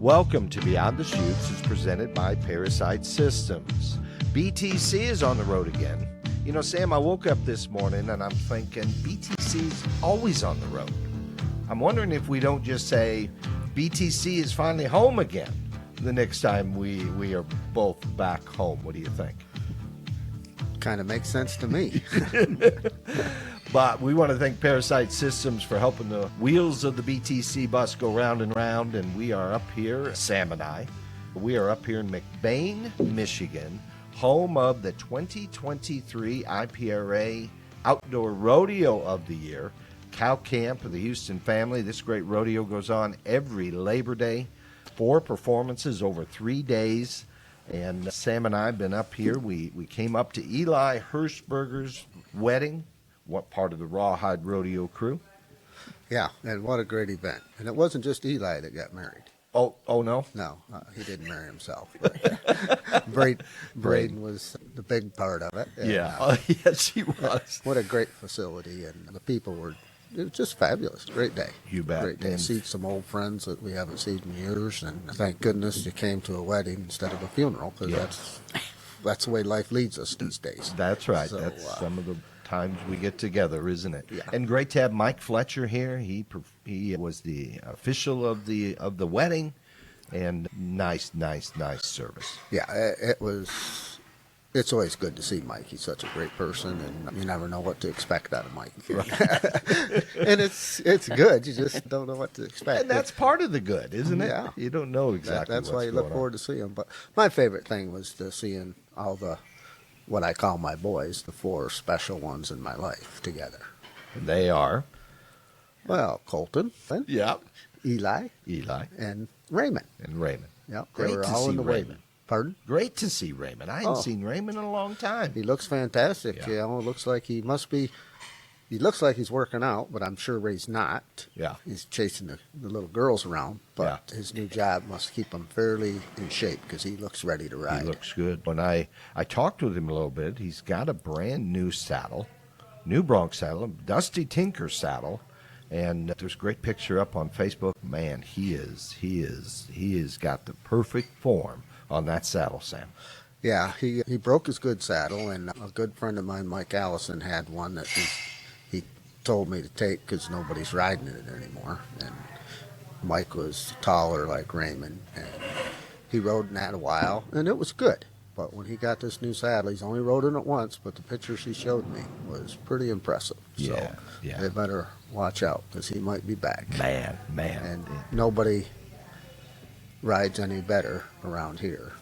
Welcome to Beyond the Chutes is presented by ParaSight Systems. BTC is on the road again. You know, Sam, I woke up this morning and I'm thinking BTC's always on the road. I'm wondering if we don't just say BTC is finally home again the next time we are both back home. What do you think? Kind of makes sense to me. But we want to thank ParaSight Systems for helping the wheels of the BTC bus go round and round. And we are up here, Sam and I, we are up here in McBain, Michigan, home of the 2023 IPRA Outdoor Rodeo of the Year, Cow Camp of the Houston family. This great rodeo goes on every Labor Day, 4 performances over 3 days. And Sam and I have been up here. We came up to Eli Hirschberger's wedding. What part of the Rawhide Rodeo crew? Yeah, and what a great event. And it wasn't just Eli that got married. Oh no? No, he didn't marry himself. But Braden was the big part of it. And, Yeah, yes, he was. What a great facility, and the people were, it was just fabulous. Great day. You bet. Great day. And See some old friends that we haven't seen in years, and thank goodness you came to a wedding instead of a funeral, because that's the way life leads us these days. That's right. So, That's some of the times we get together, isn't it? Yeah. And great to have Mike Fletcher here. He was the official of the wedding, and nice service. Yeah, it was. It's always good to see Mike. He's such a great person, and you never know what to expect out of Mike. And it's good. You just don't know what to expect. And that's part of the good, isn't it? Yeah. You don't know exactly That's what's why you look going forward to see him. But my favorite thing was to seeing all the, what I call my boys, the 4 special ones in my life together. on. They are. Well, Colton, Yep. Eli, And and Raymond. Raymond. Yep, Great they were to all see in the Raymond. wedding. Pardon? Great to see Raymond. I hadn't Oh. seen Raymond in a long time. He looks fantastic. Yeah. You know, it looks like he must be. He looks like he's working out, but I'm sure he's not. Yeah. He's chasing the little girls around, but his new job must keep him fairly in shape because he looks ready to ride. He looks good. When I talked with him a little bit, he's got a brand new saddle, new Bronx saddle, Dusty Tinker saddle, and there's a great picture up on Facebook. Man, he has got the perfect form on that saddle, Sam. Yeah, he broke his good saddle, and a good friend of mine, Mike Allison, had one that he told me to take because nobody's riding it anymore. And Mike was taller like Raymond, and he rode in that a while, and it was good. But when he got this new saddle, he's only rode in it once, but the pictures he showed me was pretty impressive. So they better watch out because he might be back. Man. And nobody rides any better around here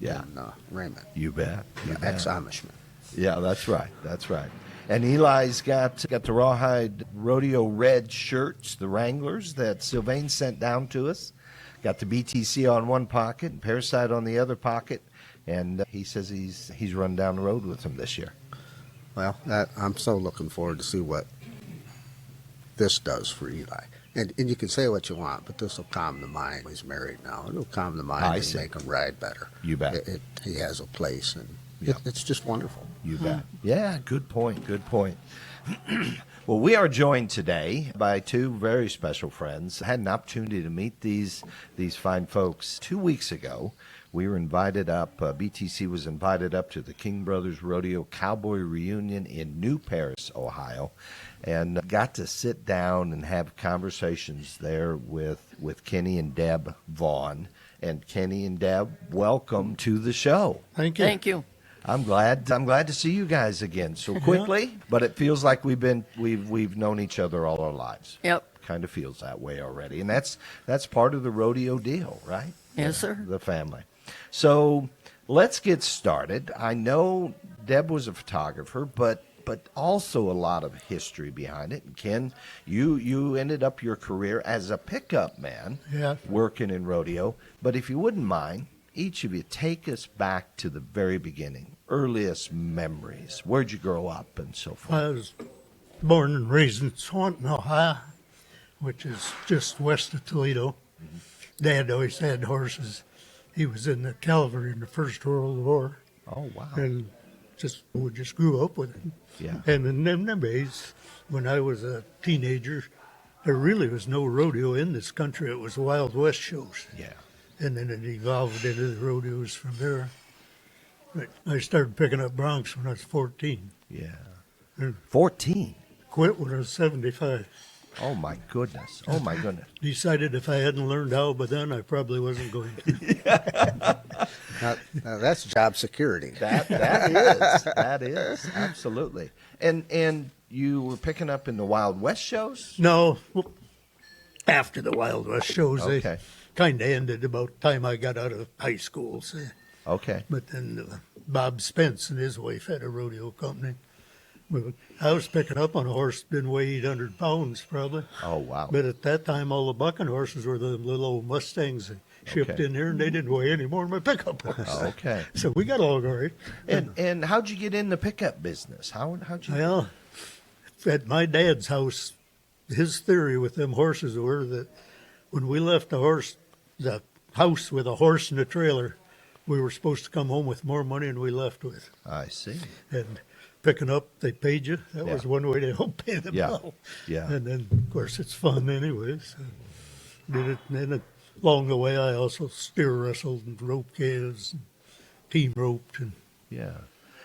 than Raymond. You bet. Ex-Amishman. Yeah, that's right. And Eli's got the Rawhide Rodeo red shirts, the Wranglers that Sylvain sent down to us. Got the BTC on one pocket and ParaSight on the other pocket. And he says he's run down the road with him this year. Well, I'm so looking forward to see what this does for Eli. And you can say what you want, but this will calm the mind. He's married now. It'll calm the mind and make him ride better. You bet. He has a place, and it's just wonderful. You bet. Yeah, good point. Well, we are joined today by 2 very special friends. I had an opportunity to meet these fine folks 2 weeks ago. We were invited up, BTC was invited up to the King Brothers Rodeo Cowboy Reunion in New Paris, Ohio, and got to sit down and have conversations there with Kenny and Deb Vaughn. And Kenny and Deb, welcome to the show. Thank you. Thank you. I'm glad to see you guys again so quickly, but it feels like we've known each other all our lives. Yep. Kind of feels that way already. And that's part of the rodeo deal, right? Yes, sir. The family. So let's get started. I know Deb was a photographer, but also a lot of history behind it. And Ken, you ended up your career as a pickup man, working in rodeo. But if you wouldn't mind, each of you take us back to the very beginning, earliest memories. Where'd you grow up and so forth? I was born and raised in Swanton, Ohio, which is just west of Toledo. Dad always had horses. He was in the cavalry in the First World War. Oh, wow. And we just grew up with it. Yeah. And in them days, when I was a teenager, there really was no rodeo in this country. It was Wild West shows. Yeah. and then it evolved into the rodeos from there. But I started picking up broncs when I was 14. Yeah. And 14. quit when I was 75. Oh, my goodness. Oh, my goodness. Decided if I hadn't learned how by then, I probably wasn't going to. Now that's job security. That is. Absolutely. And you were picking up in the Wild West shows? No, well, after the Wild West shows, Okay. they kind of ended about the time I got out of high school. So. Okay. But then Bob Spence and his wife had a rodeo company. But I was picking up on a horse that didn't weigh 800 pounds probably. Oh, wow. But at that time, all the bucking horses were the little old Mustangs they shipped Okay. in here, and they didn't weigh any more than my pickup horse. Okay. So we got along all right. And how'd you get in the pickup business? How'd you? Well, at my dad's house, his theory with them horses were that when we left the house with a horse and a trailer, we were supposed to come home with more money than we left with. I see. And picking up, they paid you. That was Yeah. one way to help pay the Yeah. bill. Yeah. And then, of course, it's fun anyway. So did it. And then along the way, I also steer wrestled and rope calves and team roped. And Yeah.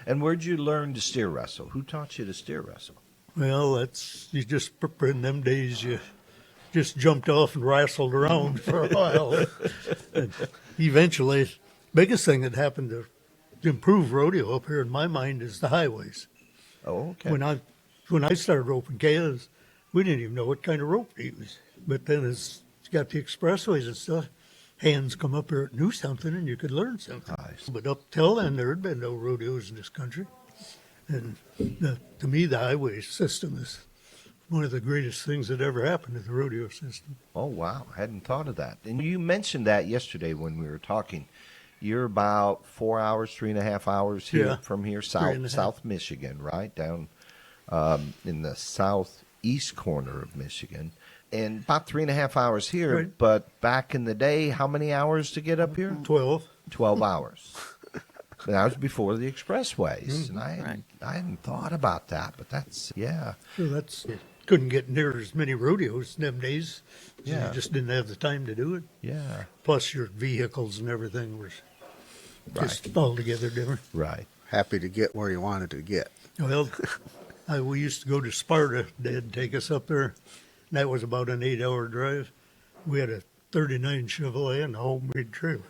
And where'd you learn to steer wrestle? Who taught you to steer wrestle? well, you just in them days you just jumped off and wrestled around for a while. And eventually, biggest thing that happened to improve rodeo up here in my mind is the highways. Oh, okay. When I started roping calves, we didn't even know what kind of rope to use. But then as you got the expressways and stuff, hands come up here that knew something and you could learn something. Nice. But up till then, there had been no rodeos in this country. And to me, the highway system is one of the greatest things that ever happened to the rodeo system. Oh, wow. I hadn't thought of that. And you mentioned that yesterday when we were talking. You're about 4 hours, 3.5 hours here Yeah. from here, 3.5. South Michigan, right? Down in the southeast corner of Michigan. And about 3.5 hours here. Right. But back in the day, how many hours to get up here? 12. 12 hours. That was before the expressways. And I hadn't thought about that, but that's, yeah. So couldn't get near as many rodeos in them days. So Yeah. You just didn't have the time to do it. Yeah. Plus your vehicles and everything was just altogether different. Right. Happy to get where you wanted to get. Well, we used to go to Sparta. They'd take us up there. And that was about an 8-hour drive. We had a 39 Chevrolet and a homemade trailer.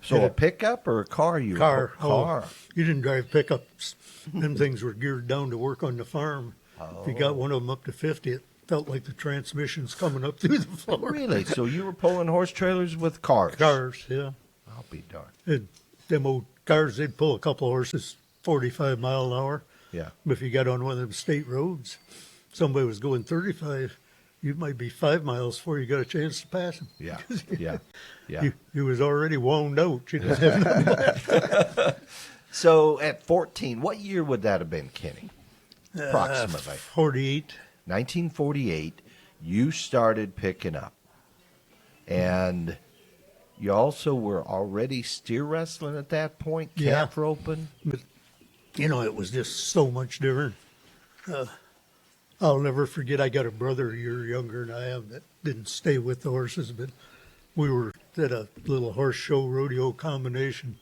So Yeah. a pickup or a car? Car. Car. Oh, you didn't drive pickups. Them things were geared down to work on the farm. If you got one of them up to 50, it felt like the transmission's coming up through the floor. Really? So you were pulling horse trailers with cars? Cars, yeah. I'll be darned. And them old cars, they'd pull a couple horses 45 mile an hour. Yeah. But if you got on one of them state roads, somebody was going 35, you might be 5 miles before you got a chance to pass them. Yeah. Yeah. Yeah. You was already wound out. You didn't have nothing left. So at 14, what year would that have been, Kenny? Approximately. 48. 1948, you started picking up. And you also were already steer wrestling at that point, Yeah. calf roping. But, it was just so much different. I'll never forget, I got a brother a year younger than I am that didn't stay with the horses, but we were at a little horse show rodeo combination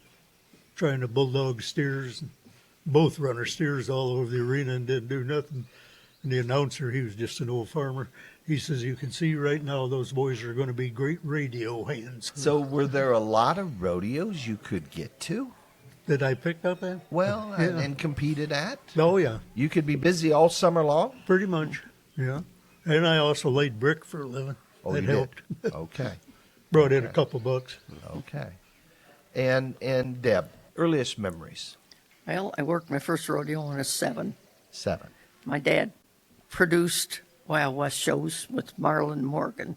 trying to bulldog steers. And both runner steers all over the arena and didn't do nothing. And the announcer, he was just an old farmer, he says, you can see right now those boys are going to be great radio hands. So were there a lot of rodeos you could get to? That I picked up at? Well, Yeah. and competed at? Oh, yeah, You could be busy all summer long? pretty much, yeah. And I also laid brick for a living. Oh, that you helped. did? Okay. Brought in a couple bucks. Okay. And Deb, earliest memories? Well, I worked my first rodeo when I was 7. 7. My dad produced Wild West shows with Marlon Morgan,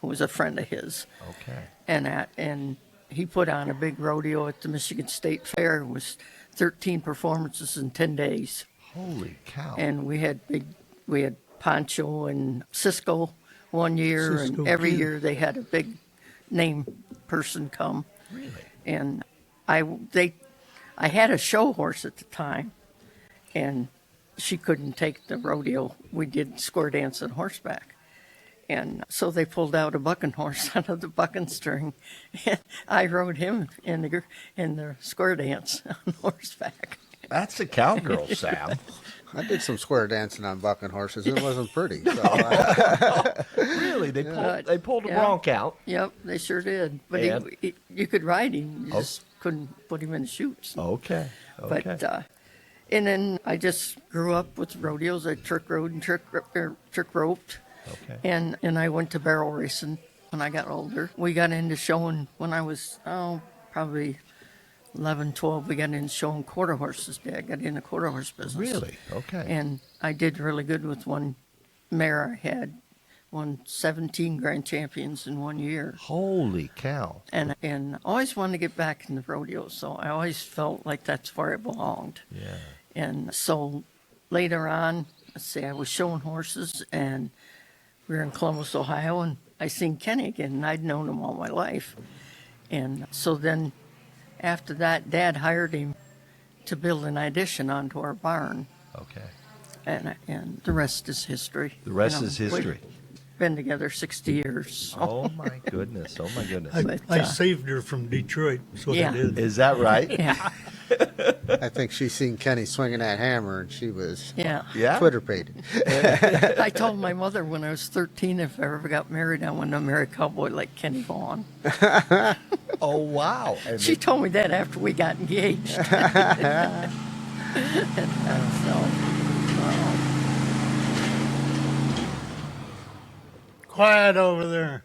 who was a friend of his. Okay. And he put on a big rodeo at the Michigan State Fair. It was 13 performances in 10 days. Holy cow. And we had Pancho and Cisco one year, Cisco and every Kid. year they had a big name person come. Really? And I had a show horse at the time, and she couldn't take the rodeo. We did square dance and horseback, And so they pulled out a bucking horse out of the bucking string, and I rode him in the square dance on horseback. That's a cowgirl, Sam. I did some square dancing on bucking horses. It wasn't pretty. So Really? They pulled a Yeah. bronc out. Yep, they sure did. But And? you could ride him, you just couldn't put him in the chutes. Okay. Okay. But and then I just grew up with rodeos. I trick rode and trick roped. Okay. And I went to barrel racing when I got older. We got into showing when I was, probably 11, 12. We got into showing quarter horses. Dad got in the quarter horse business. Really? Okay. And I did really good with one mare I had. Won 17 grand champions in 1 year. Holy cow. And I always wanted to get back in the rodeo, so I always felt like that's where I belonged. Yeah. And so later on, let's say I was showing horses, and we were in Columbus, Ohio, and I seen Kenny again, and I'd known him all my life. And so then after that, Dad hired him to build an addition onto our barn, Okay. and the rest is history. The rest You know, is history. we've been together 60 years. Oh my goodness. Oh my goodness. I saved her from Detroit. That's what Yeah. I did. Is that right? Yeah, I think she seen Kenny swinging that hammer, and she was yeah. Yeah. Twitter pated. I told my mother when I was 13 if I ever got married, I wanted to marry a cowboy like Kenny Vaughn. Oh wow. And She told me that after we got engaged. And so, Quiet over there.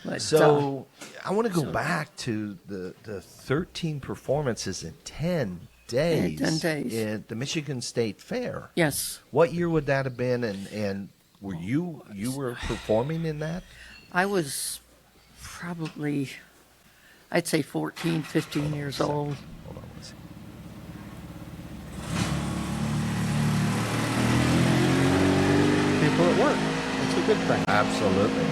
but, So I want to go back to the 13 performances in 10 days, 10 days. at the Michigan State Fair. yes, What year would that have been? And were you were performing in that? I was probably, I'd say 14, 15 years old. Hold on one second. People at work. That's a good thing. Absolutely.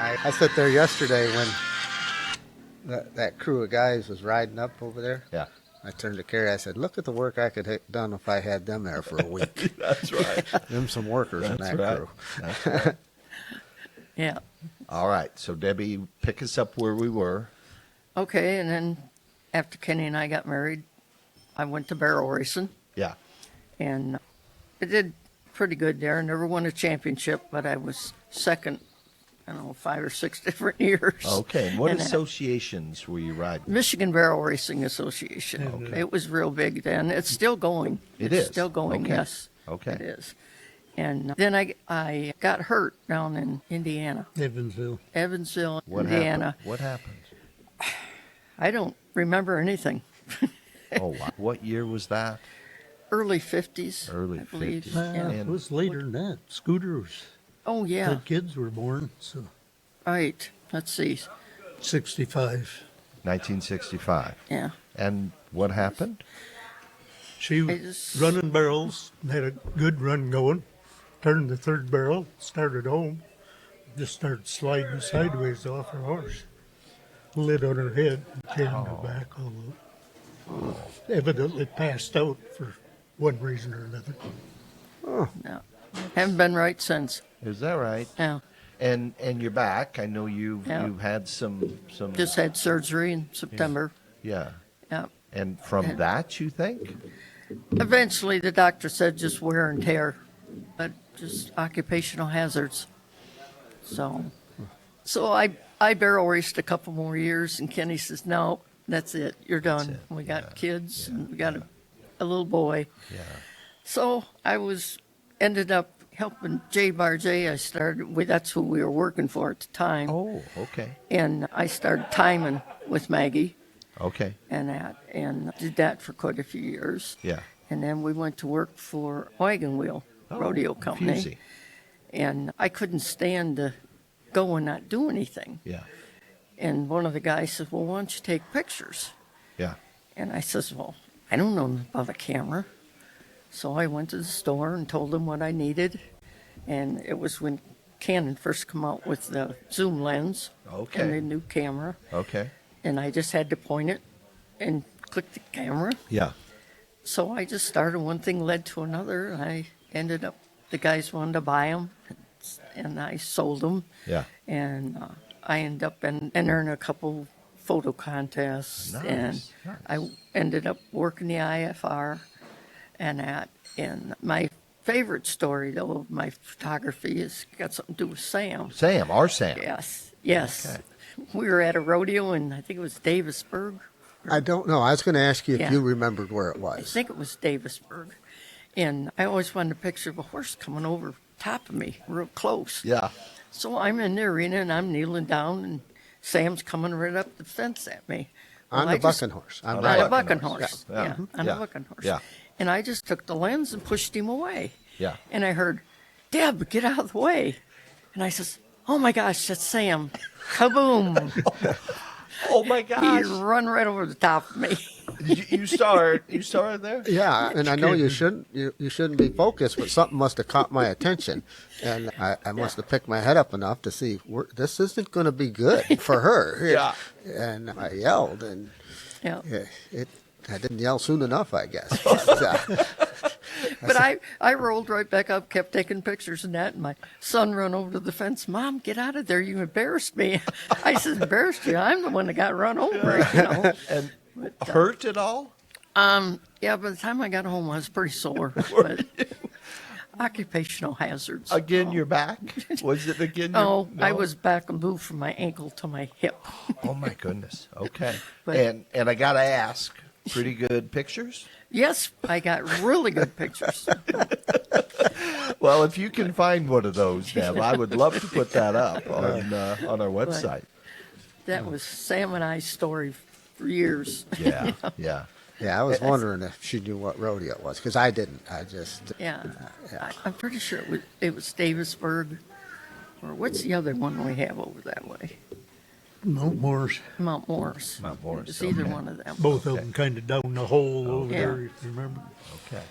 I sat there yesterday when that crew of guys was riding up over there. Yeah. I turned to Carrie. I said, "Look at the work I could have done if I had them there for a week. That's right. Them some workers in That's that right. crew." That's right. Yeah. All right. So Debbie, pick us up where we were. Okay, and then after Kenny and I got married, I went to barrel racing, Yeah. and I did pretty good there. I never won a championship, but I was second, I don't know, 5 or 6 different years. Okay. And what And, associations were you riding? Michigan Barrel Racing Association. Okay. It was real big then. It's still going. It It's is? still going, Okay. yes. Okay. It is. And then I got hurt down in Indiana, Evansville. Evansville, What Indiana. happened? What happened? I don't remember anything. Oh, wow. What year was that? Early 50s. Early I believe. 50s. Yeah. It was later than that. Scooters. Oh, yeah. The kids were born, so Right. Let's see. 65. 1965. Yeah. And what happened? She I was just- running barrels, had a good run going, turned the third barrel, started home, just started sliding sideways off her horse. Lid on her head, carrying her back all over. Evidently passed out for one reason or another. No. Haven't been right since. Is that right? Yeah. And you're back. I know you've Yeah. you've had some Just had surgery in September. yeah. Yeah. And from that, you think? Eventually, the doctor said just wear and tear, but just occupational hazards. So I barrel raced a couple more years, and Kenny says, "No, that's it. You're done. it. We got Yeah. kids, and we got a little boy." Yeah. So I ended up helping J Bar J. I started. That's who we were working for at the time, Oh, okay. and I started timing with Maggie Okay. and did that for quite a few years. Yeah. And then we went to work for Wagon Wheel Rodeo Company. Confusing. And I couldn't stand to go and not do anything. Yeah. And one of the guys said, "Well, why don't you take pictures?" Yeah. And I says, "Well, I don't know about a camera." So I went to the store and told them what I needed. And it was when Canon first come out with the zoom lens Okay. and the new camera. Okay. And I just had to point it and click the camera. Yeah. So I just started, one thing led to another, and I ended up the guys wanted to buy them, and I sold them. Yeah. And I ended up entering a couple photo contests, Nice, and nice. I ended up working the IFR and that. And my favorite story, though, of my photography has got something to do with Sam. Sam, our Sam. Yes, yes. Okay. We were at a rodeo in, I think it was Davisburg. I don't know. I was going to ask you if Yeah. you remembered where it I was. think it was Davisburg. And I always wanted a picture of a horse coming over top of me, real close. Yeah. So I'm in the arena and I'm kneeling down, and Sam's coming right up the fence at me. On I the bucking horse. On On the a bucking horse. horse. Yeah. Yeah, on Yeah. a bucking horse. Yeah. And I just took the lens and pushed him away. Yeah. And I heard, "Deb, get out of the way." And I says, "Oh my gosh, that's Sam." Kaboom. Oh my He gosh. run right over the top of me. You saw it. You saw it there? Yeah, and I know you shouldn't be focused, but something must have caught my attention, and I must have picked my head up enough to see this isn't going to be good for her. Yeah. And I yelled, and Yeah. I didn't yell soon enough, I guess. But, But I rolled right back up, kept taking pictures and that, and my son run over to the fence. "Mom, get out of there. You embarrassed me." I said, "Embarrassed you? I'm the one that got run over, you know." And hurt at all? Yeah, by the time I got home, I was pretty sore. But occupational hazards. Again, your back? Was it again your... Oh, I no? was back and moved from my ankle to my hip. Oh, my goodness. Okay. But- and I got to ask, pretty good pictures? Yes, I got really good pictures. Well, if you can find one of those, Deb, I would love to put that up on our website. That was Sam and I's story for years. Yeah, yeah. yeah, I was wondering if she knew what rodeo it was, because I didn't. I just Yeah, I'm pretty sure it was Davisburg, or what's the other one we have over that way? Mount Morris. Mount Morris. Mount Morris, It's either okay. one of them. Both of them kind of down the hole over Yeah. there, if you remember. Okay.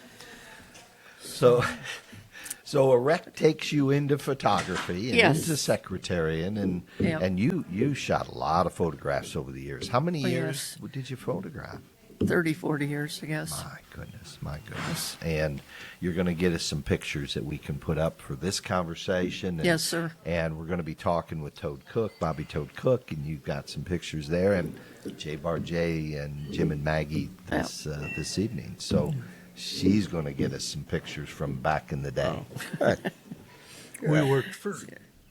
So a rec takes you into photography and Yes. into secretarian, and Yep. and you shot a lot of photographs over the years. How many Oh, years yes. did you photograph? 30, 40 years, I guess. My goodness. And you're going to get us some pictures that we can put up for this conversation. And, Yes, sir. And we're going to be talking with Toad Cook, Bobby Toad Cook, and you've got some pictures there, and Jay Barjay and Jim and Maggie this evening. So she's going to get us some pictures from back in the day. We worked for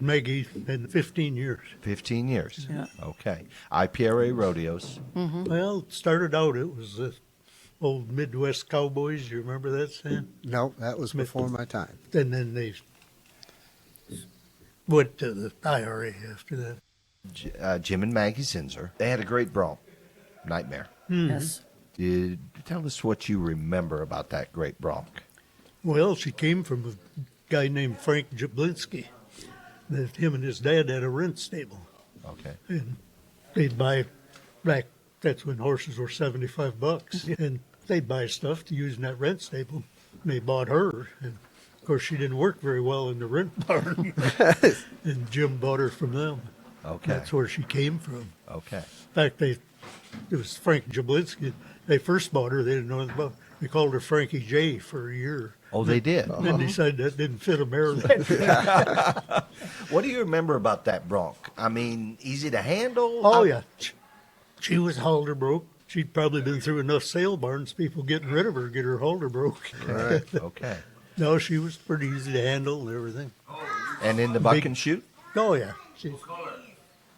Maggie in 15 years. 15 years. Yeah. Okay. IPRA Rodeos. Well, it started out, it was the old Midwest Cowboys. You remember that, Sam? no, that was before my time. And then they went to the IRA after that. Jim and Maggie Zinser. They had a great bronc. Nightmare. Yes. Tell us what you remember about that great bronc. Well, she came from a guy named Frank Jablinski. That him and his dad had a rent stable. Okay. And they'd buy back, that's when horses were $75. And they'd buy stuff to use in that rent stable. And they bought her. And of course, she didn't work very well in the rent barn. And Jim bought her from them. Okay. That's where she came from. Okay. In fact, it was Frank Jablinski. They first bought her. They didn't know anything about. They called her Frankie J for a year. Oh, they did. Then decided that didn't fit a Maryland. What do you remember about that bronc? I mean, easy to handle? Oh yeah, she was halter broke. She'd probably been through enough sale barns, people getting rid of her, get her halter broke. Right. Okay. No, she was pretty easy to handle and everything. And in the buck and shoot? Oh yeah, she,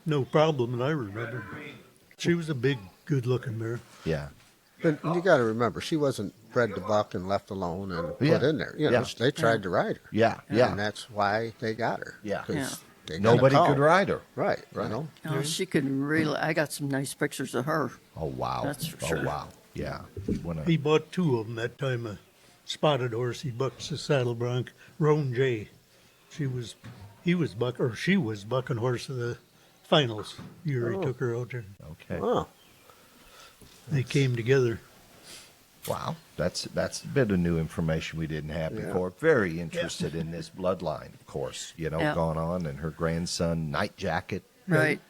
no problem. And I remember, she was a big, good-looking mare. Yeah. But you got to remember, she wasn't bred to buck and left alone and Yeah. put in there. You know, Yeah. they tried to ride her. Yeah. Yeah. And that's why they got her. Yeah. 'Cause Yeah. they got a Nobody call. could ride her. Right. You know? No, she could really. I got some nice pictures of her. Oh, wow. That's for Oh, sure. wow. Yeah. He bought two of them that time. A spotted horse. He bucked the saddle bronc. Roan J. She was bucking horse of the finals year he took her out there. Okay. Oh, They came together. Wow. That's a bit of new information we didn't have Yeah. before. Very interested in this bloodline, of course, Yeah. going on, and her grandson, Night Jacket, Right.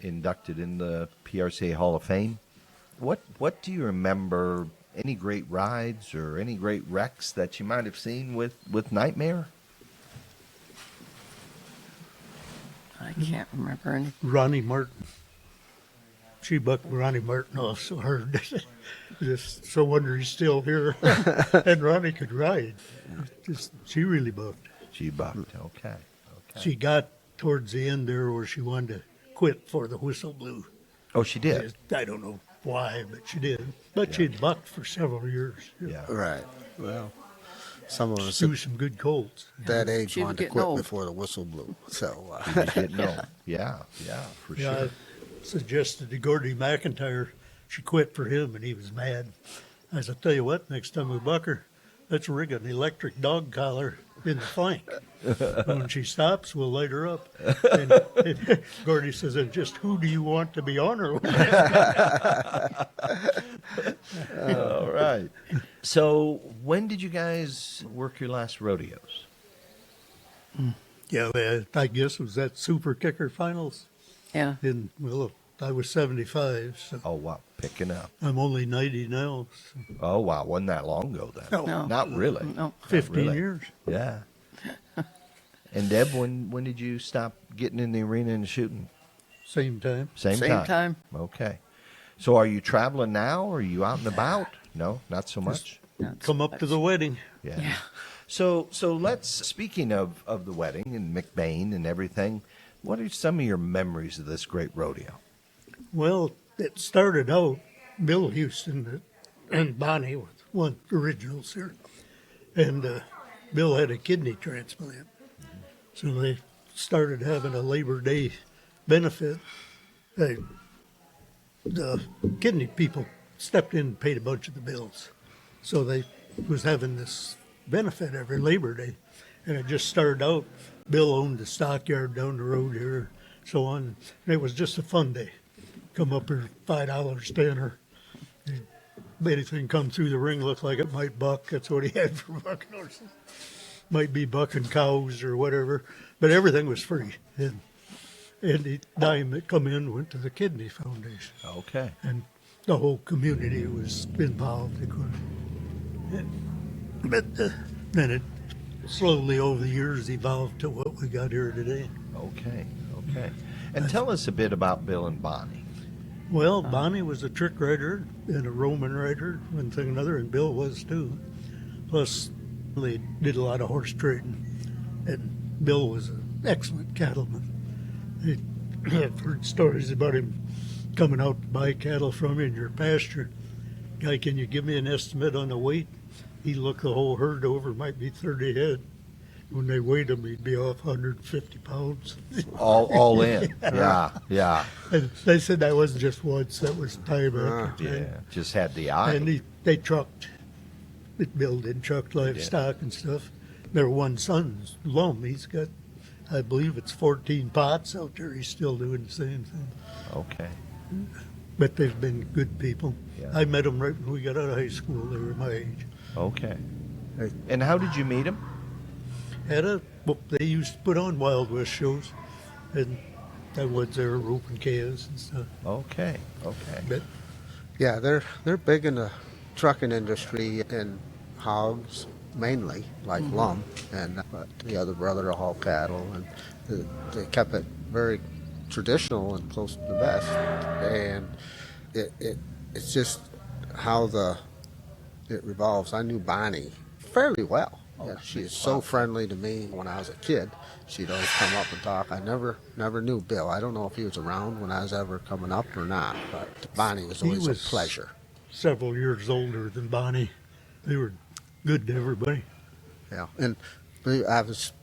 inducted in the PRCA Hall of Fame. What do you remember any great rides or any great wrecks that you might have seen with Nightmare? I can't remember any. Ronnie Martin. She bucked Ronnie Martin off so hard. Just so wonder he's still here. And Ronnie could ride. She really bucked. She bucked. Okay. She got towards the end there where she wanted to quit before the whistle blew. Oh, she did. I don't know why, but she did. But she'd bucked for several years. Yeah. Right. Well, some of us Threw at some good colts. that age She was wanted to getting quit old. before the whistle blew. So, She was getting old. Yeah, for Yeah, sure. I suggested to Gordy McIntyre she quit for him, and he was mad. I said, tell you what, next time we buck her, let's rig an electric dog collar in the flank. When she stops, we'll light her up. And Gordy says, and just who do you want to be on her with? All right. So, when did you guys work your last rodeos? Yeah, I guess it was that Super Kicker Finals. Yeah. Well, I was 75, so Oh, wow. Picking up. I'm only 90 now. So Oh, wow. Wasn't that long ago then? No. Not really. No. Not 15 really. years. Yeah. And Deb, when did you stop getting in the arena and shooting? Same time. Same time. Okay. So are you traveling now? Or are you out and about? No, not so much. Come up to the wedding. Yeah. So let's, speaking of the wedding and McBain and everything, what are some of your memories of this great rodeo? Well, it started out, Bill Houston and Bonnie were one originals here. And Bill had a kidney transplant. So they started having a Labor Day benefit. The kidney people stepped in and paid a bunch of the bills. So they was having this benefit every Labor Day. And it just started out, Bill owned the stockyard down the road here, so on. And it was just a fun day. Come up here, $5 standard. Anything come through the ring looked like it might buck. That's what he had for bucking horses. Might be bucking cows or whatever, but everything was free. And the dime that come in went to the Kidney Foundation. Okay. And the whole community was involved, of course. But then it slowly over the years evolved to what we got here today. Okay. And tell us a bit about Bill and Bonnie. Well, Bonnie was a trick rider and a Roman rider, one thing or another, and Bill was too. Plus, they did a lot of horse trading, and Bill was an excellent cattleman. I've heard stories about him coming out to buy cattle from you in your pasture. Guy, can you give me an estimate on the weight? He'd look the whole herd over, might be 30 head. When they weighed him, he'd be off 150 pounds. All in. Yeah. And they said that wasn't just once, that was time after time. Yeah. Just had the eye. And they trucked. Bill did truck livestock and stuff. Their one son's Lum. He's got, I believe it's 14 pots out there. He's still doing the same thing. Okay. But they've been good people. Yeah. I met them right when we got out of high school. They were my age. Okay. And how did you meet him? They used to put on Wild West shows, and I was there roping calves and stuff. Okay. But yeah, they're big in the trucking industry and hogs mainly, like Lum, and the other brother will haul cattle, and they kept it very traditional and close to the best. And it's just how it revolves. I knew Bonnie fairly well. Yeah, she is so friendly to me. When I was a kid, she'd always come up and talk. I never knew Bill. I don't know if he was around when I was ever coming up or not, but Bonnie was always a pleasure. Several years older than Bonnie. They were good to everybody. Yeah, and I was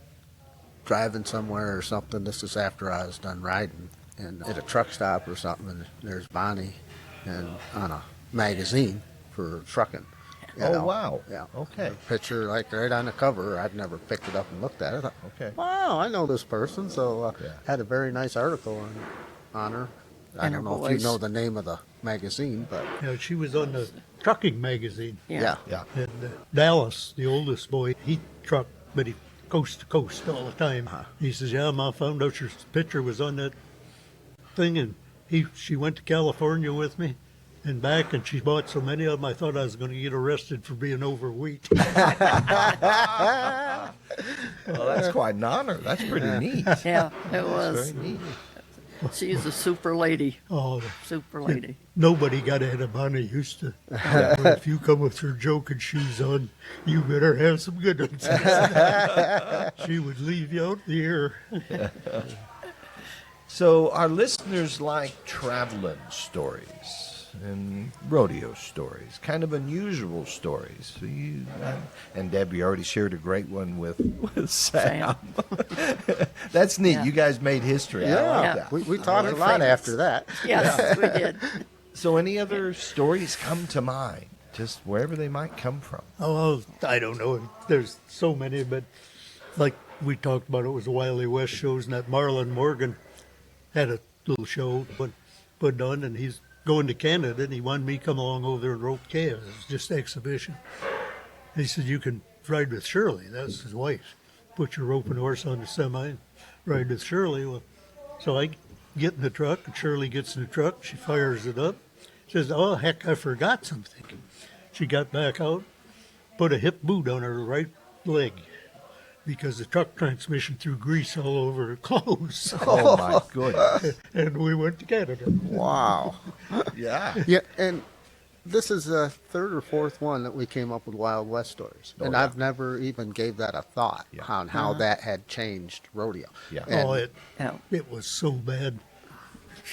driving somewhere or something. This is after I was done riding, and at a truck stop or something, and there's Bonnie, and on a magazine for trucking. You know? Wow. Yeah. Okay. Picture like right on the cover. I'd never picked it up and looked at it. I thought, Okay. wow, I know this person. So had a very nice article on her. I And don't her know if you voice. know the name of the magazine, but Yeah, she was on the trucking magazine. yeah. And Dallas, the oldest boy, he trucked, but he coast to coast all the time. He says, "Yeah, Ma found out your picture was on that thing, and she went to California with me, and back, and she bought so many of them, I thought I was going to get arrested for being overweight. Well, that's quite an honor. That's pretty neat. Yeah, it was. Very neat. She's a super lady. Oh, Super lady. nobody got ahead of Bonnie used to. If you come with your joking shoes on, you better have some good ones. She would leave you out the air. So our listeners like traveling stories and rodeo stories, kind of unusual stories. So and Deb, you already shared a great one with Sam. That's neat. Yeah. You guys made history. I like Yeah. that. We talked a We're lot famous. after that. Yes, we did. So any other stories come to mind, just wherever they might come from? Oh, I don't know. There's so many, but like we talked about, it was the Wily West shows, and that Marlon Morgan had a little show put on, and he's going to Canada, and he wanted me to come along over there and rope calves. It was just exhibition. He said, you can ride with Shirley. That's his wife. Put your roping horse on the semi and ride with Shirley. Well, so I get in the truck, and Shirley gets in the truck. She fires it up. Says, oh, heck, I forgot something. She got back out, put a hip boot on her right leg because the truck transmission threw grease all over her clothes. Oh my goodness! And we went to Canada. Wow. Yeah. Yeah, and this is the third or fourth one that we came up with Wild West stories. Oh, And yeah. I've never even gave that a thought Yeah. on how that had changed rodeo. Yeah. And Oh, Yeah. it was so bad.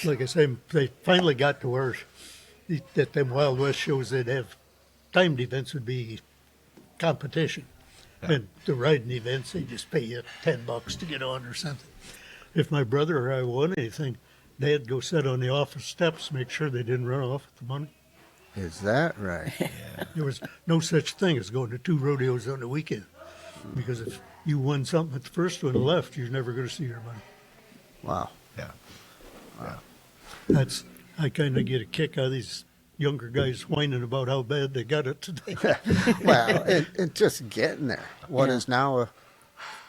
Like I say, they finally got to where at them Wild West shows they'd have timed events would be competition. Yeah. And the riding events, they just pay you $10 to get on or something. If my brother or I won anything, Dad'd go sit on the office steps, make sure they didn't run off with the money. Is that right? There was no such thing as going to 2 rodeos on the weekend. Because if you won something at the first one and left, you're never going to see your money. Wow. Yeah. I kind of get a kick out of these younger guys whining about how bad they got it today. Well, and just getting there. What Yeah. is now a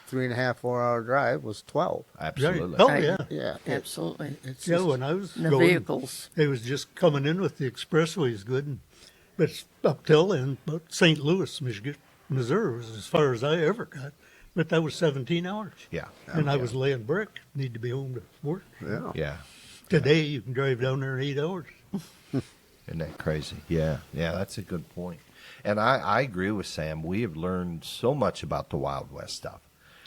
3.5, 4-hour drive was 12. Absolutely. Oh, Right. yeah. Yeah. Absolutely. It's Yeah, just- when I was And the going, vehicles. they was just coming in with the expressways good. But it's up till then, but St. Louis, Michigan, Missouri was as far as I ever got. But that was 17 hours. Yeah. And I was laying brick, need to be home to work. yeah. Yeah. Today, you can drive down there in 8 hours. Isn't that crazy? Yeah. Yeah. That's a good point. And I agree with Sam. We have learned so much about the Wild West stuff.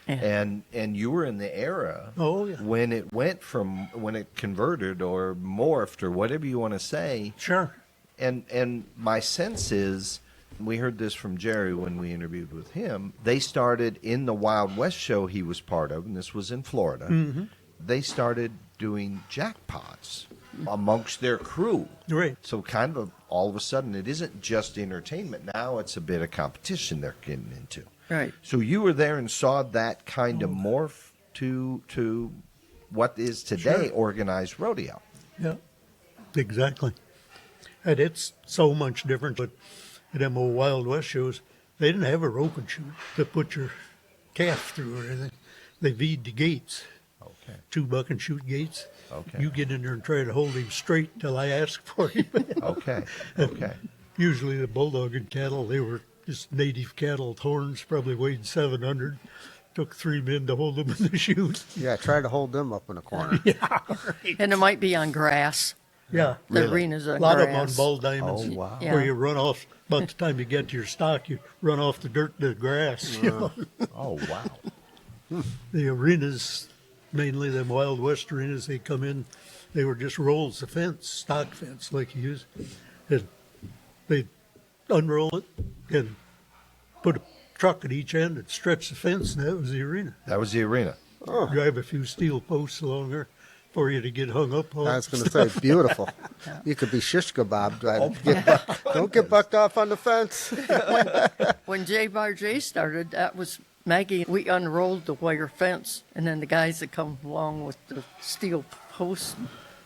Yeah. And you were in the era Oh, yeah. when it converted or morphed or whatever you want to say. Sure. And my sense is, we heard this from Jerry when we interviewed with him. They started in the Wild West show he was part of, and this was in Florida. Mm-hmm. They started doing jackpots amongst their crew. Right. So kind of all of a sudden, it isn't just entertainment. Now it's a bit of competition they're getting into. Right. So you were there and saw that kind of morph to what is today Sure. organized rodeo. Yeah, exactly. And it's so much different. But at them old Wild West shows, they didn't have a rope and shoot to put your calf through or anything. They V'd the gates, Okay. 2 buck and shoot gates. Okay. You get in there and try to hold him straight till I ask for him. Okay. Okay. Usually the bulldog and cattle, they were just native cattle with horns, probably weighed 700. Took 3 men to hold them in the chute. Yeah, try to hold them up in a corner. And it might be on grass. Yeah. The arena's on A lot of them on grass. ball diamonds. Oh, wow. Yeah. Where you run off, about the time you get to your stock, you run off the dirt to the grass. You know? Oh, wow. The arenas, mainly them Wild West arenas, they come in, they were just rolls of fence, stock fence like you use. And they'd unroll it and put a truck at each end and stretch the fence, and that was the arena. That was the arena. Drive a few steel posts along there for you to get hung up on. I was going to say, beautiful. You could be shish kebab driving. Don't get bucked off on the fence. When J Bar J started, that was Maggie. We unrolled the wire fence, and then the guys that come along with the steel posts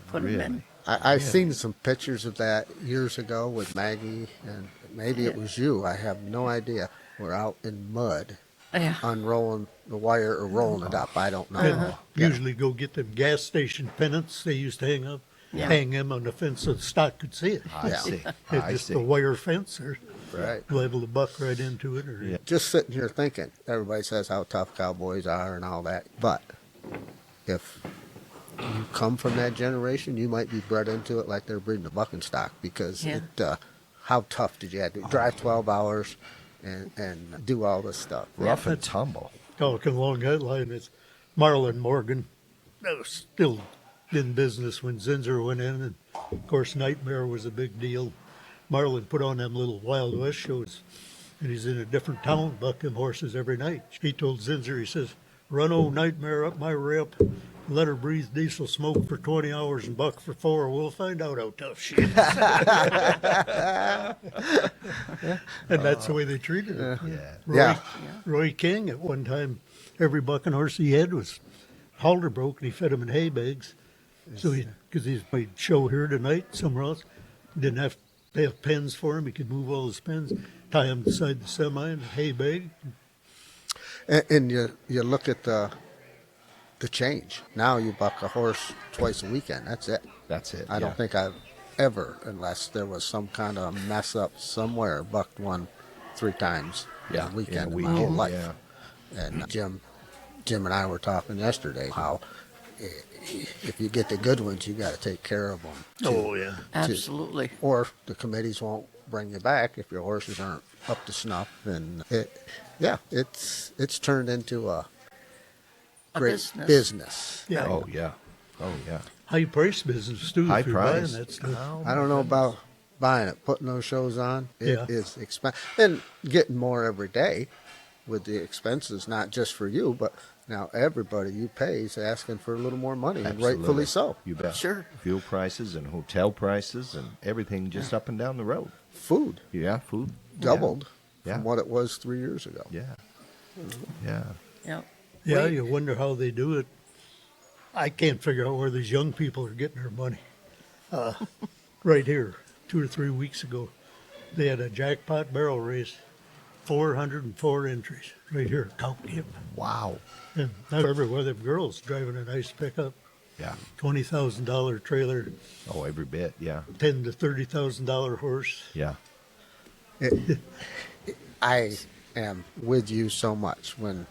put them in. I've seen some pictures of that years ago with Maggie, and maybe it was you. I have no idea. We're out in mud, Yeah. unrolling the wire or rolling it up. I don't know. And usually go get them gas station pennants they used to hang up. Yeah. hang them on the fence so the stock could see it. I Yeah. see. It's I just see. a wire fence or Right. level the buck right into it. Or Yeah. Just sitting here thinking, everybody says how tough cowboys are and all that, but if you come from that generation, you might be bred into it like they're breeding a bucking stock because Yeah. how tough did you have to drive 12 hours and do all this stuff? Rough and tumble. talking along that line, it's Marlon Morgan. That was still in business when Zinser went in, and of course Nightmare was a big deal. Marlon put on them little Wild West shows, and he's in a different town bucking horses every night. He told Zinser, he says, "Run old Nightmare up my rep, let her breathe diesel smoke for 20 hours and buck for 4. We'll find out how tough she is." And that's the way they treated her. Yeah. Roy, Roy King, at one time, every bucking horse he had was halter broke, and he fed him in hay bags. So because he'd show here tonight, somewhere else, didn't have to have pens for him. He could move all his pens, tie them beside the semi in a hay bag. And you look at the change. Now you buck a horse twice a weekend. That's it. That's it. I don't think I've ever, unless there was some kind of mess up somewhere, bucked one 3 times in a weekend in my whole life. Yeah. And Jim and I were talking yesterday how if you get the good ones, you got to take care of them. Oh, yeah. Absolutely. Or the committees won't bring you back if your horses aren't up to snuff. And it's turned into a great business. Yeah. Oh, yeah. Oh, yeah. High price business, too, High if you're price. buying that stuff. I don't know about buying it, putting those shows on. Yeah. It is expensive. And getting more every day with the expenses, not just for you, but now everybody you pay is asking for a little more money, and Absolutely. rightfully so. You bet. Sure. Fuel prices and hotel prices and everything just up and down the road. Food Yeah, food. doubled Yeah. from what it was 3 years ago. Yeah. Yeah. Yeah. Yeah, Wait. you wonder how they do it. I can't figure out where these young people are getting their money. Right here, 2 or 3 weeks ago, they had a jackpot barrel race, 404 entries right here at Cow Camp. Wow. And not everywhere, them girls driving a nice pickup, Yeah. $20,000 trailer, Oh, every bit. Yeah. $10,000 to $30,000 horse. Yeah. I am with you so much. When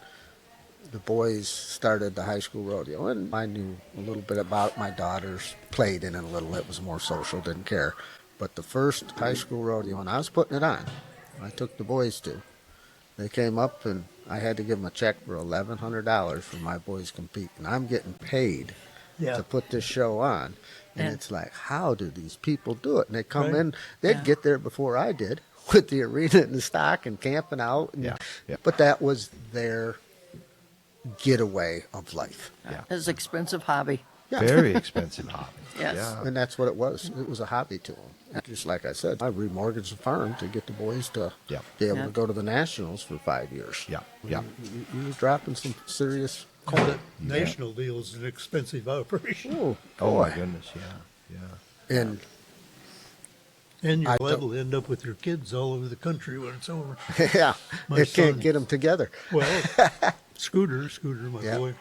the boys started the high school rodeo, and I knew a little bit about it. My daughters played in it a little. It was more social, didn't care. But the first high school rodeo, and I was putting it on, I took the boys to. They came up, and I had to give them a check for $1,100 for my boys compete, and I'm getting paid Yeah. to put this show on. And Yeah. it's like, how do these people do it? And they come Right. in, they'd Yeah. get there before I did with the arena and the stock and camping out. And, Yeah, yeah. But that was their getaway of life. Yeah. It's an expensive hobby. Yeah. Very expensive hobby. Yes. Yeah. And that's what it was. It was a hobby to them. And just like I said, I remortgaged the farm to get the boys to Yeah. be able Yeah. to go to the Nationals for 5 years. Yeah. Yeah. You were dropping some serious The coin. national deal is an expensive operation. Oh, Oh, my boy. goodness. Yeah. Yeah. And And you're I liable to end up with your kids all over the country when it's over. yeah, My they can't son- get them together. Well, Scooter, my Yeah. boy,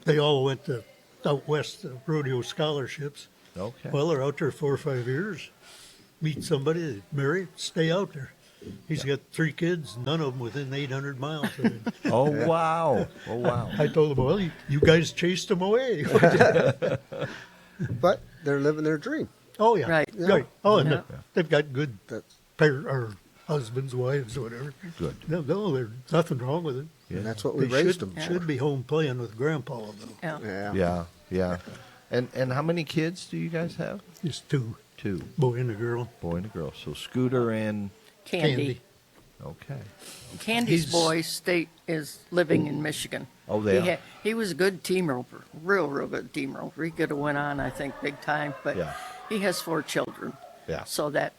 they all went to out west rodeo scholarships. Okay. Well, they're out there 4 or 5 years. Meet somebody, marry, stay out there. He's got 3 kids, none of them within 800 miles of him. Oh, wow. Oh, wow. I told him, well, you guys chased them away. But they're living their dream. Oh, yeah. Right. Right. Oh, and Yeah. they've got good That- or husbands, wives, whatever. Good. No, there's nothing wrong with it. And that's what we They raised should, them should for. be home playing with Grandpa, though. Yeah. Yeah. Yeah. Yeah. And how many kids do you guys have? Just 2, 2. boy and a girl. Boy and a girl. So Scooter and Candy. okay. Candy's He's- boy is living in Michigan. Oh, they are. He was a good team roper, real good team roper. He could have went on, I think, big time, but Yeah. he has 4 children. Yeah. So that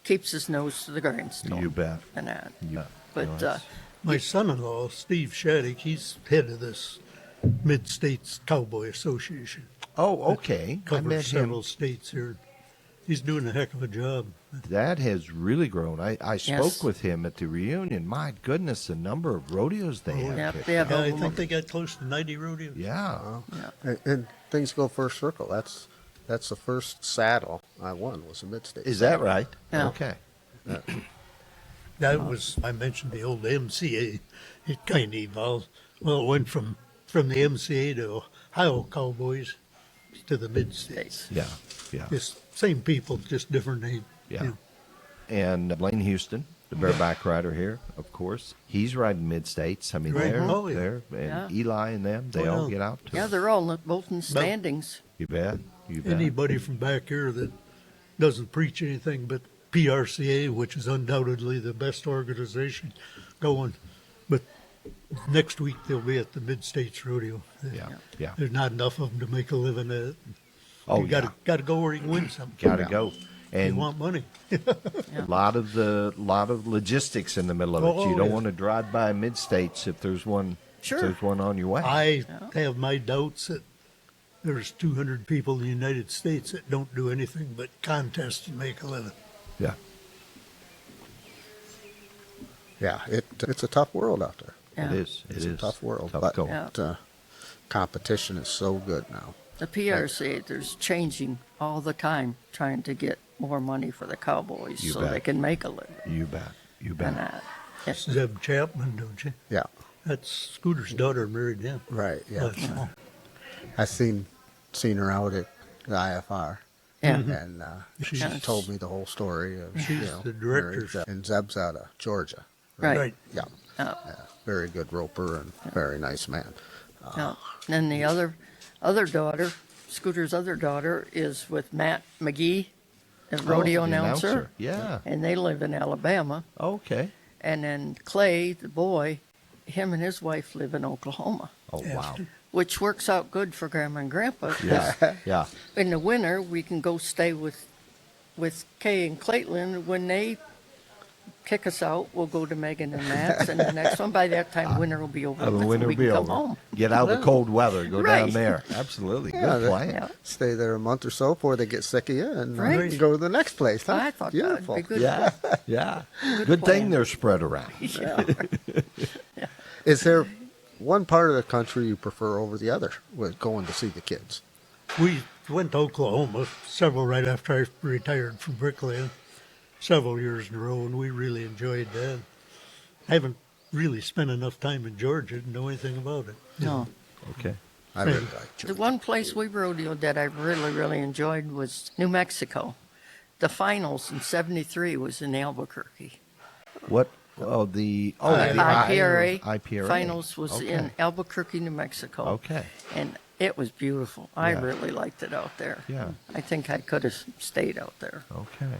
keeps his nose to the grindstone. You bet. And that. You, But you know, My son-in-law, Steve Shattuck, he's head of this Mid-States Cowboy Association. oh, okay. I Covers met him. several states here. he's doing a heck of a job. That has really grown. I spoke Yes. with him at the reunion. My goodness, the number of rodeos they have. Yep, picked they have up. Yeah, I over- think they got close to 90 rodeos. Yeah. And things go first circle. That's the first saddle I won was a mid-state. Is that right? Yeah. Okay. That was, I mentioned the old MCA. It kind of evolved. Well, it went from the MCA to Ohio Cowboys to the Mid-States. Yeah. Yeah. Just same people, just different name. Yeah. And Blaine Houston, the bareback rider here, of course, he's riding mid-states. I mean, Right. they're Oh, yeah. there, and Yeah. Eli and them, they Oh, all yeah. get out too. Yeah, they're all both in standings. You bet. You bet. Anybody from back here that doesn't preach anything but PRCA, which is undoubtedly the best organization going, but next week they'll be at the Mid-States Rodeo. Yeah. Yeah. There's not enough of them to make a living at it. Oh, you got to go where you can win something. Gotta go. You And want money. a lot of logistics in the middle of it. Oh, You don't yeah. want to drive by mid-states if there's one. Sure. If there's one on your way. I have my doubts that there's 200 people in the United States that don't do anything but contest and make a living. Yeah. Yeah, it's a tough world out there. Yeah. It is. It's It a is. tough world, Tough but going. Yeah. competition is so good now. The PRC, there's changing all the time, trying to get more money for the Cowboys You so bet. they can make a living. You bet. You And bet. Zeb Chapman, don't you? Yeah, That's Scooter's daughter married him. right. Yeah, Last fall. I seen her out at the IFR, yeah. and she She's- told me the whole story of She's the director. married Zeb. And Zeb's out of Georgia. Right. Yeah, Yeah. very good roper and very nice man. Yeah. And the other daughter, Scooter's other daughter, is with Matt McGee, the rodeo Oh, the announcer. Yeah. And they live in Alabama. Okay. And then Clay, the boy, him and his wife live in Oklahoma, Oh, wow. which works out good for Grandma and Grandpa. 'Cause Yeah. Yeah. in the winter, we can go stay with Kay and Caitlin. When they kick us out, we'll go to Megan and Matt's, and the next one. By that time, winter will be over. The with, winter and we will be can come over. home. Get out of the cold weather. Go down Right. there. Absolutely. Yeah, Good plan. Yeah. Stay there a month or so before they get sick of you, and Right. go to the next place. Huh? I thought Beautiful. that'd be good. Yeah. Yeah. Good thing plan. they're spread around. Is there one part of the country you prefer over the other with going to see the kids? We went to Oklahoma several right after I retired from bricklaying, several years in a row, and we really enjoyed that. I haven't really spent enough time in Georgia to know anything about it. No. Okay. I really like The Georgia. one place we rodeoed that I really, really enjoyed was New Mexico. The finals in '73 was in Albuquerque. What? Oh, the IPRA IPRA finals was Okay. in Albuquerque, New Mexico. Okay. And it was beautiful. I Yeah. really liked it out there. Yeah. I think I could have stayed out there. Okay.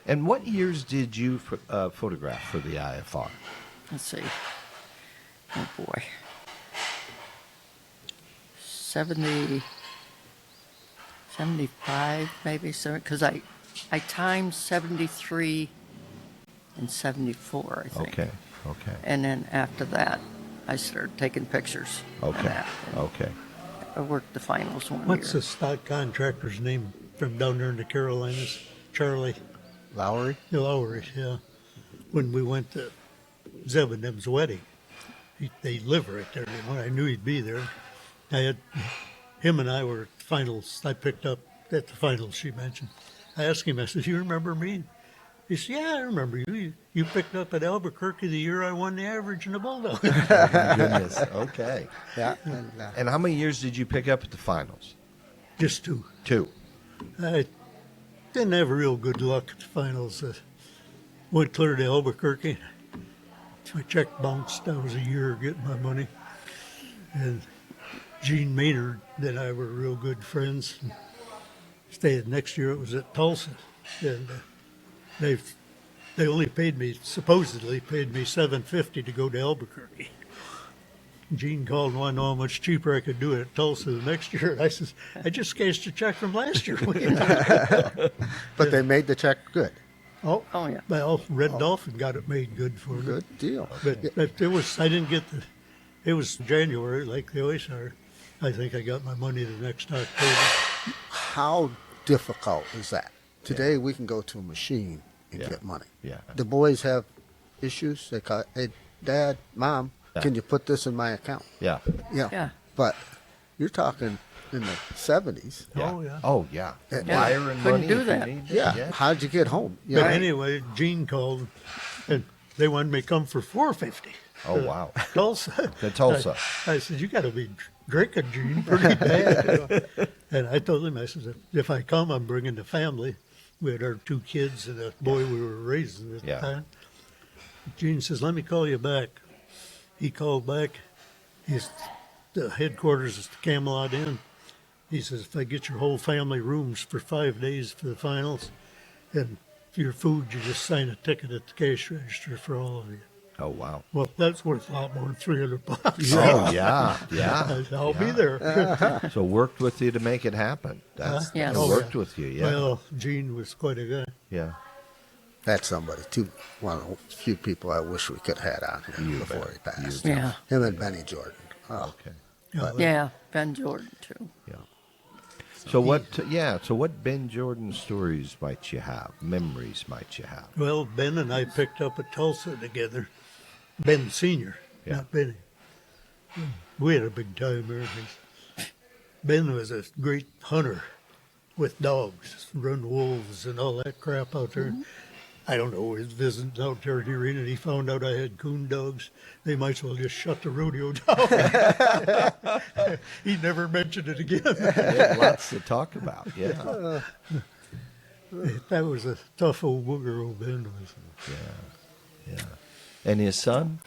And what years did you photograph for the IFR? Let's see. Oh boy. 75 maybe, so because I timed 73 and 74, I think. Okay. Okay. And then after that, I started taking pictures. and Okay. that. And Okay. I worked the finals one What's the year. stock contractor's name from down there in the Carolinas? Charlie Lowry? Lowry, yeah. When we went to Zeb and them's wedding, they live right there. You know, I knew he'd be there. Him and I were at the finals. I picked up at the finals, she mentioned. I asked him, I said, you remember me? He said, yeah, I remember you. You picked up at Albuquerque the year I won the average in the Bulldog. My goodness. Okay. Yeah. And how many years did you pick up at the finals? Just two. 2. I didn't have real good luck at the finals. Went clear to Albuquerque. My check bounced. I was a year getting my money. And Gene Maynard and I were real good friends. Stayed next year. It was at Tulsa. And they only supposedly paid me $750 to go to Albuquerque. Gene called and wanted to know how much cheaper I could do it at Tulsa the next year. I says, I just cashed a check from last year. But they made the check good. Oh, Oh, yeah. well, Red Dolphin got it made good for me. Good deal. But it was, I didn't get it was January, like they always are. I think I got my money the next October. How difficult is that? Today we can go to a machine and Yeah. get money. Yeah. The boys have issues. They call, hey, Dad, Mom, Yeah. can you put this in my account? Yeah. Yeah. But you're talking in the 70s. Yeah. Oh, yeah. Oh, yeah. Yeah. Wiring Couldn't money do if that. you need it. Yeah. How'd you get home? You But know, anyway, Gene called, and they wanted me to come for $4.50. Oh, wow. Tulsa. To Tulsa. I said, you got to be drinking, Gene, pretty bad. You know. And I told him, I said, if I come, I'm bringing the family. We had our 2 kids and a boy we were raising at Yeah. the time. Gene says, let me call you back. He called back. The headquarters is the Camelot Inn. He says, if I get your whole family rooms for 5 days for the finals, and for your food, you just sign a ticket at the cash register for all of you. Oh, wow. Well, that's worth a lot more than $300. Oh, yeah. Yeah. I said, I'll be there. So worked with you to make it happen. That's Yes. so Oh, worked yeah. with you. Yeah. Well, Gene was quite a guy. Yeah. that's somebody, one of the few people I wish we could have had on here You before bet. he passed. Yeah. Him and Benny Jordan. Oh, Okay. Yeah. Ben Jordan, too. Yeah. So what Ben Jordan stories might you have? Memories might you have? Well, Ben and I picked up at Tulsa together. Ben Sr., Yeah. not Benny. We had a big time there. Ben was a great hunter with dogs, run wolves and all that crap out there. I don't know, his visits out there at the arena, and he found out I had coon dogs. They might as well just shut the rodeo down. He never mentioned it again. Yeah, lots to talk about. Yeah. That was a tough old booger, old Ben was. Yeah. And his son?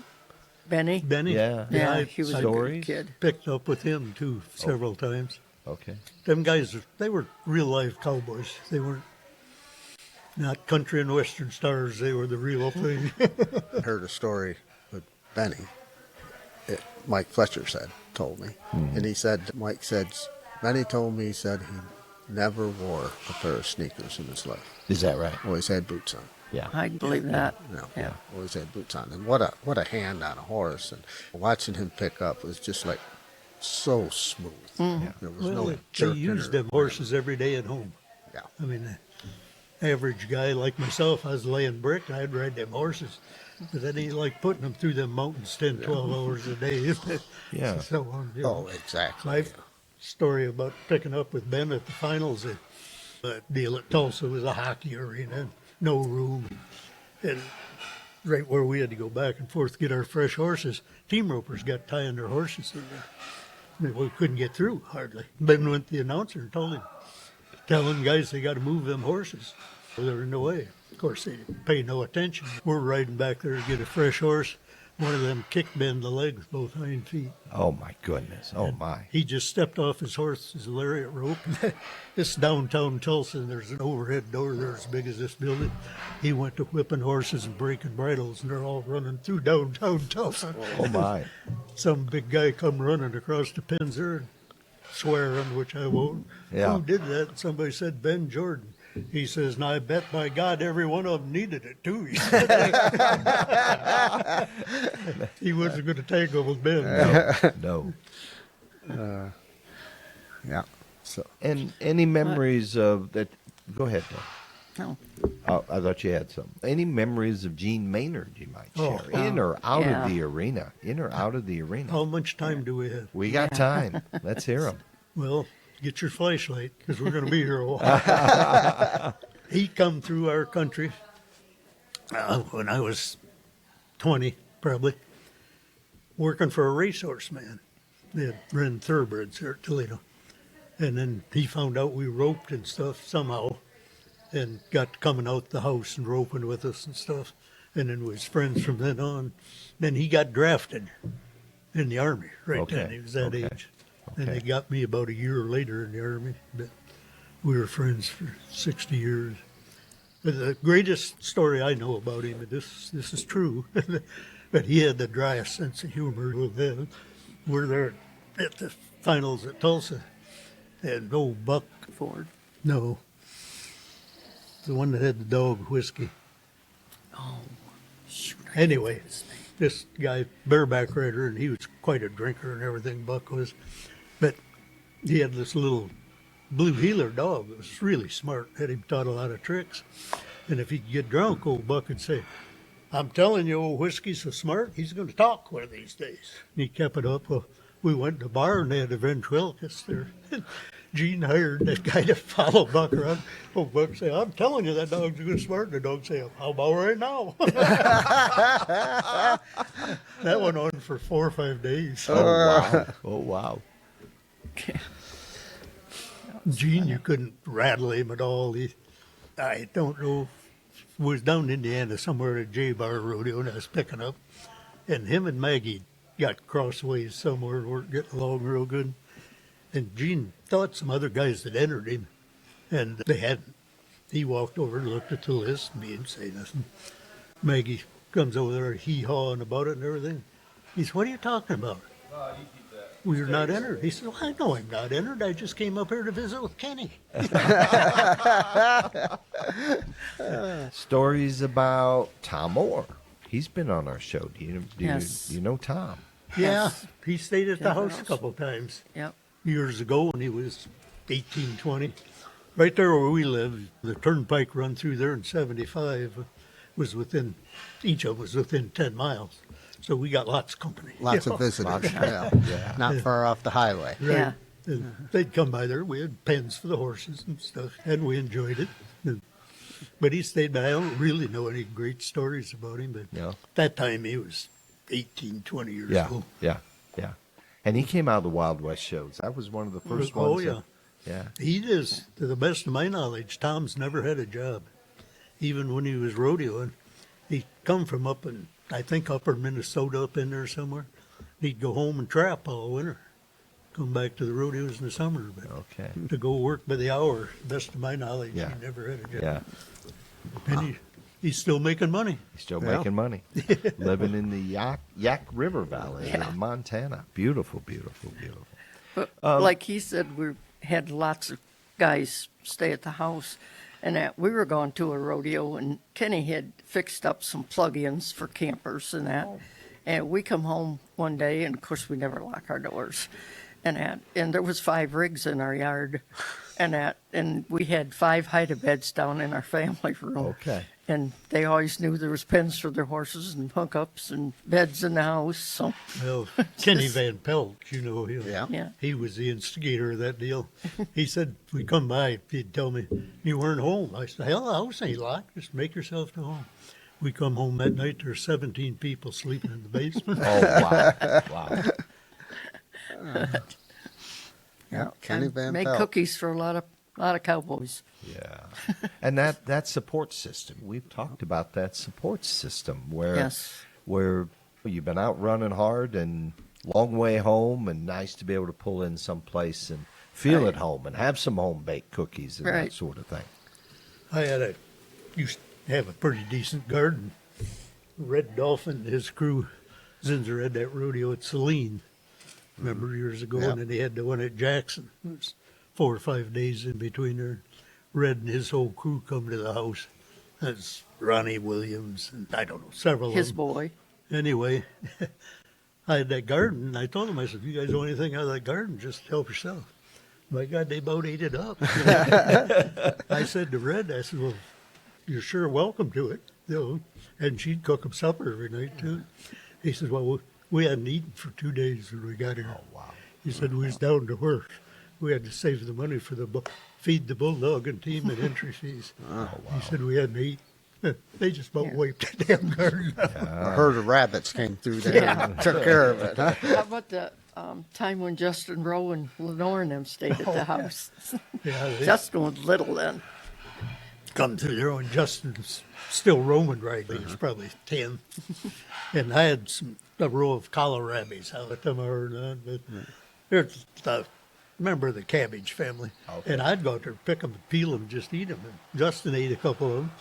Benny? Benny? Yeah. Yeah, I he was a Stories? good kid. picked up with him, too, several times. Okay. Them guys, they were real life cowboys. They weren't not country and western stars. They were the real thing. I heard a story with Benny. Mike Fletcher told me, and he said, Benny told me, he said he never wore a pair of sneakers in his life. Is that right? Always had boots on. Yeah. I believe that. Yeah, always had boots on. And what a hand on a horse. And watching him pick up was just like so smooth. Yeah. There was Well, no they jerking used or- them horses every day at home. Yeah. I mean, the average guy like myself, I was laying brick, I'd ride them horses. But that ain't like putting them through them mountains 10, 12 hours a day. Yeah. So on. You know. Oh, exactly. My story about picking up with Ben at the finals, the deal at Tulsa was a hockey arena, no room. And right where we had to go back and forth to get our fresh horses, team ropers got tying their horses in there. I mean, we couldn't get through, hardly. Ben went to the announcer and told him, telling guys they got to move them horses, or they're in the way. Of course, they didn't pay no attention. We're riding back there to get a fresh horse. One of them kicked Ben in the leg with both hind feet. Oh my goodness. Oh my. He just stepped off his horse's lariat rope. It's downtown Tulsa, and there's an overhead door there as big as this building. He went to whipping horses and breaking bridles, and they're all running through downtown Tulsa. Oh my. Some big guy come running across the pins there and swearing, which I won't. Yeah. Who did that? Somebody said Ben Jordan. He says, and I bet by God every one of them needed it too. He said. He wasn't going to tangle with Ben. No. Yeah. So And any memories of that? Go ahead. Tom. No. Oh, I thought you had some. Any memories of Gene Maynard you might Oh, share? In or out yeah. of the arena? In or out of the arena? How much time do we have? We got time. Let's hear them. Well, get your flashlight because we're going to be here a while. He come through our country when I was 20, probably, working for a racehorse man. They had ran thoroughbreds here at Toledo. And then he found out we roped and stuff somehow and got coming out the house and roping with us and stuff. And then was friends from then on. Then he got drafted in the Army right then. Okay, He was that okay, age. And okay. they got me about a year later in the Army. But we were friends for 60 years. But the greatest story I know about him, and this is true, but he had the driest sense of humor. We're there at the finals at Tulsa, and old Buck Ford. no. The one that had the dog whiskey. Oh, shoot. Anyway, this guy, bareback rider, and he was quite a drinker and everything, Buck was. But he had this little blue heeler dog was really smart, had him taught a lot of tricks. And if he'd get drunk, old Buck would say, I'm telling you, old Whiskey's so smart, he's going to talk one of these days. And he kept it up. Well, we went to the bar and they had a ventriloquist there. Gene hired that guy to follow Buck around. Old Buck say, I'm telling you, that dog's good smart. And the dog say, how about right now? That went on for 4 or 5 days. Oh, wow. Oh, wow. Gene, you couldn't rattle him at all. I don't know. Was down in Indiana somewhere at J-Bar Rodeo, and I was picking up. And him and Maggie got crossways somewhere and weren't getting along real good. And Gene thought some other guys had entered him, and they hadn't. He walked over and looked at the list, and he didn't say nothing. Maggie comes over there hee-hawing about it and everything. He said, what are you talking about? We were not entered. He said, well, I know I'm not entered. I just came up here to visit with Kenny. Stories about Tom Moore. He's been on our show. Do Yes. you know Tom? Yeah, he stayed at the Yeah, house a house. couple of times. Yep. Years ago when he was 18, 20. Right there where we lived, the turnpike run through there in 75 was within, each of them was within 10 miles. So we got lots of company. Lots you of know. visitors. Yeah. Not far off the highway. Right. Yeah. And they'd come by there. We had pens for the horses and stuff, and we enjoyed it. But he stayed by. I don't really know any great stories about him, but Yeah. that time he was 18, 20 years Yeah. old. Yeah. Yeah. And he came out of the Wild West shows. That was one of the first Oh, ones. yeah. Yeah. He is, to the best of my knowledge, Tom's never had a job. Even when he was rodeoing, he'd come from up in, I think, upper Minnesota, up in there somewhere. He'd go home and trap all winter. Come back to the rodeos in the summer. But Okay. to go work by the hour, best of my knowledge, Yeah. he never had a job. Yeah. And he's still making money. He's still Yeah. making money. Living in the Yak River Valley Yeah. in Montana. Beautiful, beautiful, beautiful. But like he said, we had lots of guys stay at the house, and that we were going to a rodeo, and Kenny had fixed up some plug-ins for campers and that. And we come home one day, and of course we never lock our doors, and there was 5 rigs in our yard, and we had 5 hide-a-beds down in our family room. Okay. And they always knew there was pens for their horses and hookups and beds in the house. So Well, Kenny Van Pelt, you know him. Yeah. yeah. He was the instigator of that deal. He said, if we come by, he'd tell me, you weren't home. I said, hell, the house ain't locked. Just make yourself to home. We come home that night, there's 17 people sleeping in the basement. Oh, wow. Wow. Yeah. Kenny And Van make Pelt. cookies for a lot of cowboys. Yeah. And that support system, we've talked about that support system Yes. where you've been out running hard and long way home, and nice to be able to pull in someplace and feel Right. at home and have some home baked cookies and that Right. sort of thing. I used to have a pretty decent garden. Red Dolphin and his crew, Zinzer had that rodeo at Saline, remember years ago, Yeah. and then they had the one at Jackson. It was 4 or 5 days in between there. Red and his whole crew come to the house. That's Ronnie Williams and I don't know, several His of them. boy. Anyway, I had that garden, and I told him, I said, if you guys want anything out of that garden, just help yourself. My God, they about ate it up. I said to Red, I said, well, you're sure welcome to it. You know, and she'd cook them supper every night, too. He said, well, we hadn't eaten for 2 days when we got here. Oh, wow. He said, we was down to work. We had to save the money for feed the bulldog and team and entry fees. He said, we hadn't eaten. They just about wiped the damn garden out. A herd of rabbits came through there and took care of it. Huh? How about the time when Justin Rowe and Lenore and them stayed at the house? Yeah, they Justin was little then. come through there when Justin's still roaming right. He was probably 10. And I had a row of kohlrabies out at them or not. But there's the member of the cabbage family. Okay. And I'd go out there, pick them, peel them, just eat them. And Justin ate a couple of them.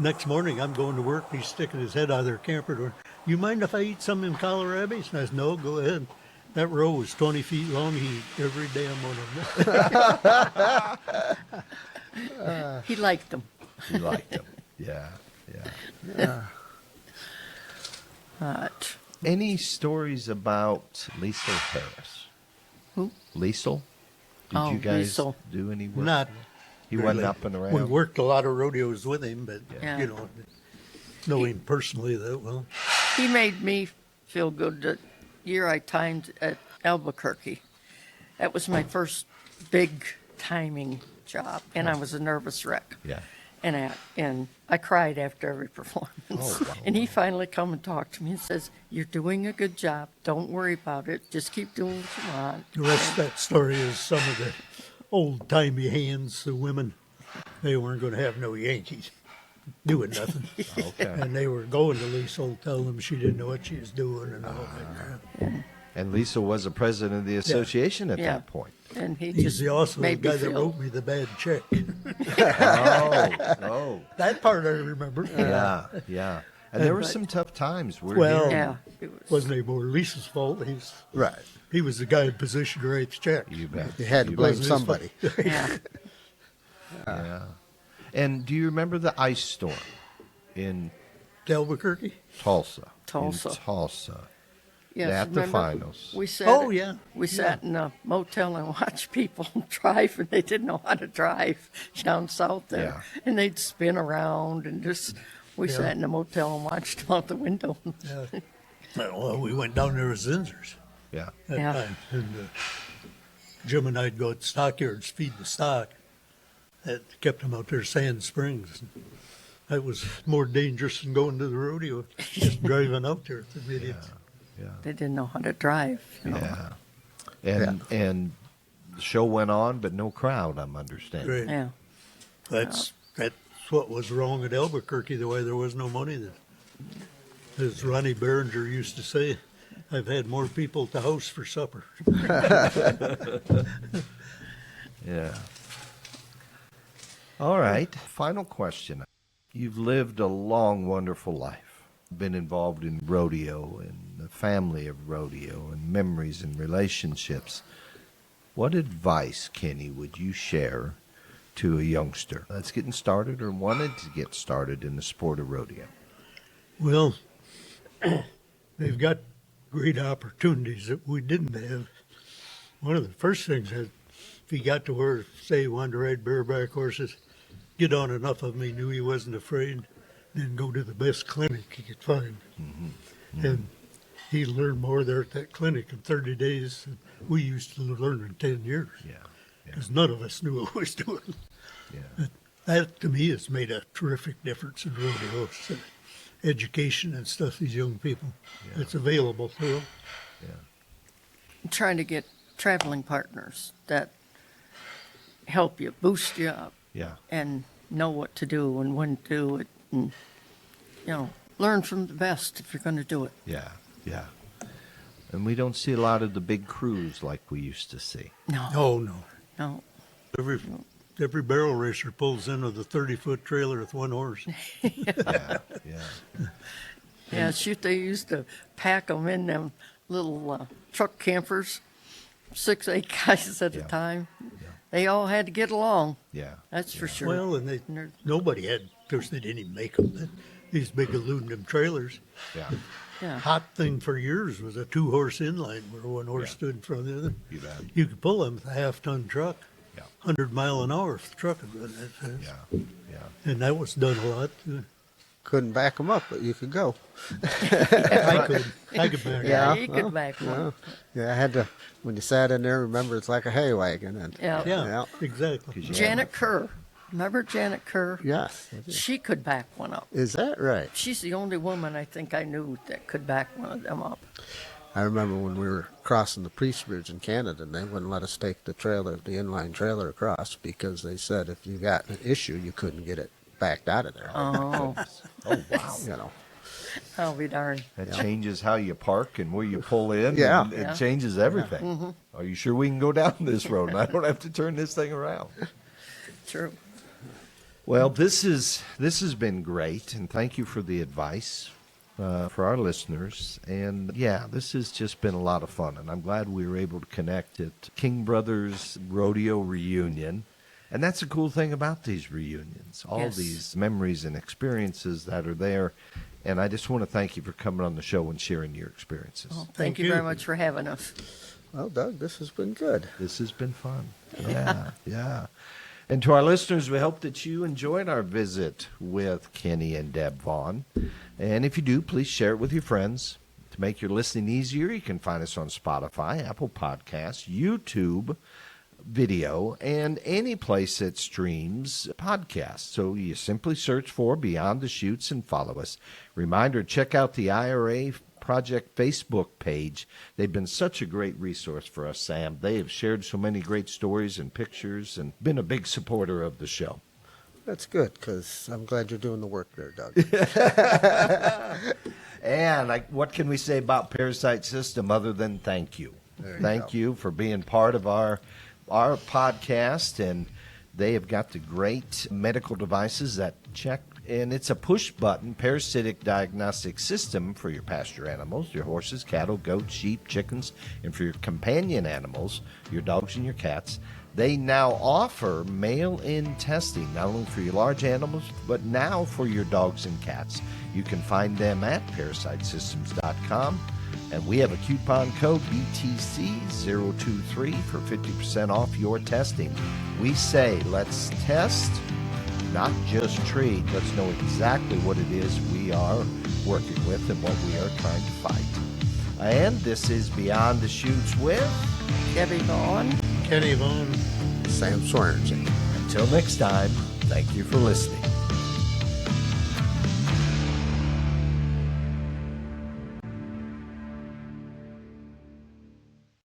Next morning, I'm going to work. He's sticking his head out of their camper door. You mind if I eat some of them kohlrabies? And I said, no, go ahead. That row was 20 feet long. He ate every damn one of them. He liked them. You liked them. Yeah. Yeah. But Any stories about Liesl Harris? who? Liesl? Oh, you guys Liesel. do any work? Not He really. wasn't up and around. We worked a lot of rodeos with him, but Yeah. you know, know him personally that well. He made me feel good the year I timed at Albuquerque. That was my first big timing job, and I was a nervous wreck. Yeah. And I cried after every performance. Oh, wow. And he finally come and talked to me and says, "You're doing a good job. Don't worry about it. Just keep doing what you want." The rest of that story is some of the old timey hands, the women. They weren't going to have no Yankees doing nothing, Okay. and they were going to Liesel, telling them she didn't know what she was doing and all that. And Lisa was the president of the association at Yeah. that point. And he He's just also the made me guy that feel. wrote me the bad check. Oh, That part I remember. yeah, yeah. And there were some tough times. Well, Yeah, it was. Wasn't anymore Lisa's fault. Right. He was the guy in position to write the check. You bet. You had to You blame bet. somebody. Yeah. Yeah. And do you remember the ice storm in Albuquerque? Tulsa? Tulsa. In Tulsa. Yes, At the remember? finals. We sat. Oh, yeah. We sat in a motel and watched people drive, and they didn't know how to drive down south there, Yeah. and they'd spin around and just. We Yeah. sat in a motel and watched them out the window. Yeah. Well, we went down there as Zinzers Yeah. that Yeah. time. And Jim and I'd go to stockyards, feed the stock. That kept them out there, Sand Springs. That was more dangerous than going to the rodeo, just driving out there with the idiots. Yeah. They didn't know how to drive. You know? Yeah. And the show went on, but no crowd, I'm understanding. Right. Yeah. That's what was wrong at Albuquerque, the way there was no money then. As Ronnie Behringer used to say, I've had more people at the house for supper. Yeah. All right. Final question. You've lived a long, wonderful life. Been involved in rodeo and the family of rodeo and memories and relationships. What advice, Kenny, would you share to a youngster that's getting started or wanted to get started in the sport of rodeo? Well, they've got great opportunities that we didn't have. One of the first things that if he got to where, say, he wanted to ride bareback horses, get on enough of them he knew he wasn't afraid, then go to the best clinic he could find. And he learned more there at that clinic in 30 days than we used to learn in 10 years. Yeah. Because none of us knew what we was doing. Yeah. That, to me, has made a terrific difference in rodeos. Education and stuff, these young people. Yeah. It's available to them. I'm trying to get traveling partners that help you, boost you up, Yeah. and know what to do and when to do it, and learn from the best if you're going to do it. Yeah. Yeah. And we don't see a lot of the big crews like we used to see. No, Oh, no. no. Every barrel racer pulls in with a 30-foot trailer with one horse. Yeah. Yeah. Yeah, shoot, they used to pack them in them little truck campers, 6, 8 guys at a Yeah. time. They all had to get along, Yeah. that's for sure. Well, and nobody had, of course, they didn't even make them. These big aluminum trailers. Yeah. Yeah. Hot thing for years was a 2-horse inline where one horse Yeah. stood in front of the other. You bet. You could pull them with a half-ton truck, Yeah. 100-mile-an-hour truck would run that fast. Yeah. Yeah. And that was done a lot. Couldn't back them up, but you could go. I could back Yeah, up. you could back one. Yeah, I had to, when you sat in there, remember it's like a hay wagon. And, Yeah. Yeah, exactly. 'Cause you- Janet Kerr. Remember Janet Kerr? Yes. I did. She could back one up. Is that right? She's the only woman I think I knew that could back one of them up. I remember when we were crossing the Priest Bridge in Canada, and they wouldn't let us take the inline trailer across because they said if you got an issue, you couldn't get it backed out of there. Oh, Oh, wow. You know. I'll be darned. That changes how you park and where you pull in. Yeah. And it Yeah. changes everything. Mm-hmm. Are you sure we can go down this road and I don't have to turn this thing around? True. Well, this has been great, and thank you for the advice for our listeners. And yeah, this has just been a lot of fun, and I'm glad we were able to connect at King Brothers Rodeo Reunion. And that's the cool thing about these reunions, all Yes. these memories and experiences that are there. And I just want to thank you for coming on the show and sharing your experices. Well, thank Thank you you. very much for having us. Well, Doug, this has been good. This has been fun. Yeah, yeah. And to our listeners, we hope that you enjoyed our visit with Kenny and Deb Vaughn. And if you do, please share it with your friends. To make your listening easier, you can find us on Spotify, Apple Podcasts, YouTube video, and any place that streams podcasts. So you simply search for Beyond the Chutes and follow us. Reminder, check out the IRA Project Facebook page. They've been such a great resource for us, Sam. They have shared so many great stories and pictures and been a big supporter of the show. That's good, because I'm glad you're doing the work there, Doug. And what can we say about ParaSight System other than thank you? Thank you for being part of our podcast, and they have got the great medical devices that check, and it's a push-button parasitic diagnostic system for your pasture animals, your horses, cattle, goats, sheep, chickens, and for your companion animals, your dogs and your cats. They now offer mail-in testing, not only for your large animals, but now for your dogs and cats. You can find them at ParasightSystems.com. And we have a coupon code BTC023 for 50% off your testing. We say, let's test, not just treat. Let's know exactly what it is we are working with and what we are trying to fight. And this is Beyond the Chutes with Debbie Vaughn. Kenny Vaughn. Sam Swearengin. Until next time, thank you for listening.